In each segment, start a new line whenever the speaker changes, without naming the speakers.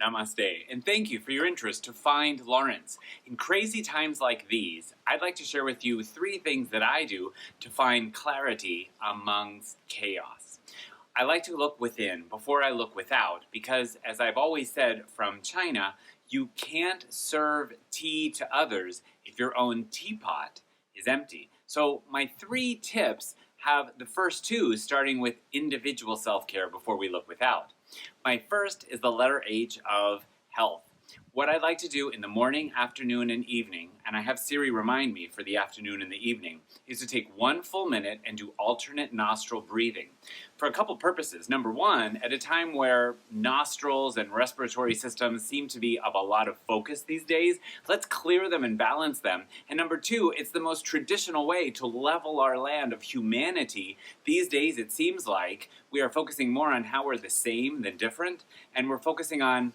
Namaste, and thank you for your interest to find Lawrence. In crazy times like these, I'd like to share with you 3 things that I do to find clarity amongst chaos. I like to look within before I look without because, as I've always said from China, you can't serve tea to others if your own teapot is empty. So my 3 tips have the first 2 starting with individual self-care before we look without. My first is the letter H of health. What I like to do in the morning, afternoon, and evening, and I have Siri remind me for the afternoon and the evening, is to take 1 full minute and do alternate nostril breathing. For a couple purposes. Number 1, at a time where nostrils and respiratory systems seem to be of a lot of focus these days, let's clear them and balance them. And number 2, it's the most traditional way to level our land of humanity. These days it seems like we are focusing more on how we're the same than different, and we're focusing on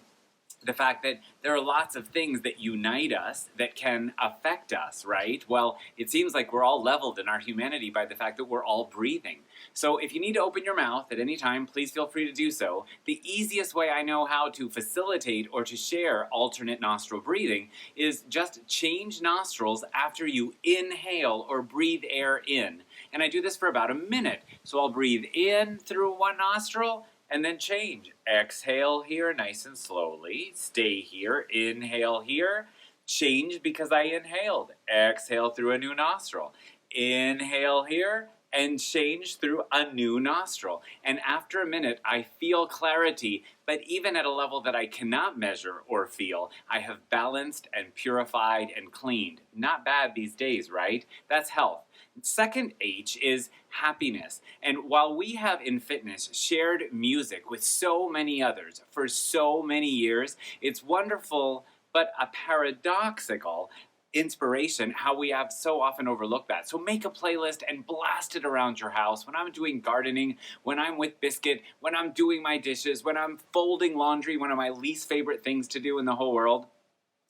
the fact that there are lots of things that unite us that can affect us, right? Well, it seems like we're all leveled in our humanity by the fact that we're all breathing. So if you need to open your mouth at any time, please feel free to do so. The easiest way I know how to facilitate or to share alternate nostril breathing is just change nostrils after you inhale or breathe air in. And I do this for about a minute. So I'll breathe in through one nostril, and then change. Exhale here nice and slowly. Stay here. Inhale here. Change because I inhaled. Exhale through a new nostril. Inhale here and change through a new nostril. And after a minute, I feel clarity, but even at a level that I cannot measure or feel, I have balanced and purified and cleaned. Not bad these days, right? That's health. Second H is happiness. And while we have in fitness shared music with so many others for so many years, it's wonderful but a paradoxical inspiration how we have so often overlooked that. So make a playlist and blast it around your house. When I'm doing gardening, when I'm with Biscuit, when I'm doing my dishes, when I'm folding laundry, one of my least favorite things to do in the whole world,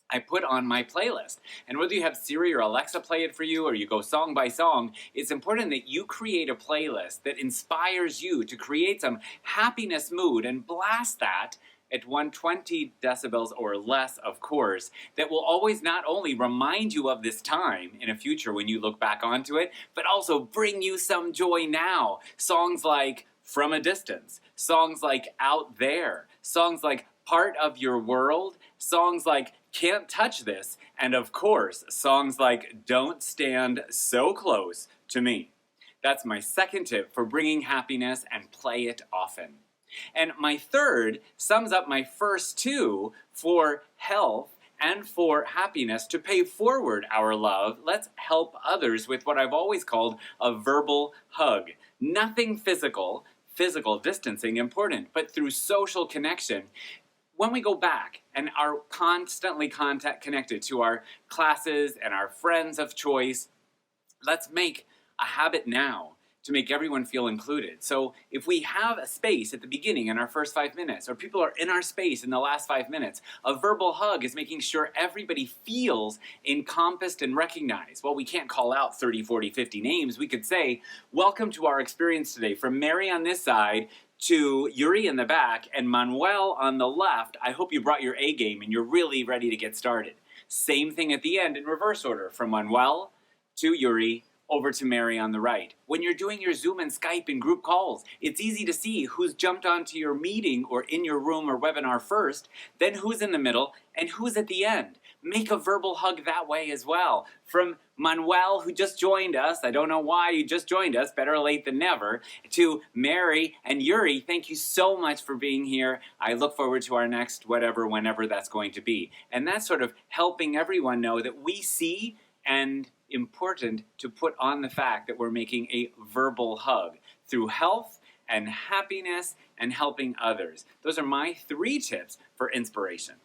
I put on my playlist. And whether you have Siri or Alexa play it for you or you go song by song, it's important that you create a playlist that inspires you to create some happiness mood and blast that at 120 decibels or less, of course, that will always not only remind you of this time in a future when you look back onto it, but also bring you some joy now. Songs like From a Distance, songs like Out There, songs like Part of Your World, songs like Can't Touch This, and of course, songs like Don't Stand So Close to Me. That's my second tip for bringing happiness, and play it often. And my third sums up my first 2 for health and for happiness. To pay forward our love, let's help others with what I've always called a verbal hug. Nothing physical distancing important, but through social connection. When we go back and are constantly connected to our classes and our friends of choice, let's make a habit now to make everyone feel included. So if we have a space at the beginning in our first 5 minutes, or people are in our space in the last 5 minutes, a verbal hug is making sure everybody feels encompassed and recognized. Well, we can't call out 30, 40, 50 names. We could say, welcome to our experience today, from Mary on this side to Yuri in the back and Manuel on the left. I hope you brought your A game and you're really ready to get started. Same thing at the end in reverse order, from Manuel to Yuri over to Mary on the right. When you're doing your Zoom and Skype and group calls, it's easy to see who's jumped onto your meeting or in your room or webinar first, then who's in the middle, and who's at the end. Make a verbal hug that way as well. From Manuel, who just joined us, I don't know why you just joined us, better late than never, to Mary and Yuri, thank you so much for being here. I look forward to our next whatever, whenever that's going to be. And that's sort of helping everyone know that we see, and important to put on the fact that we're making a verbal hug through health and happiness and helping others. Those are my 3 tips for inspiration.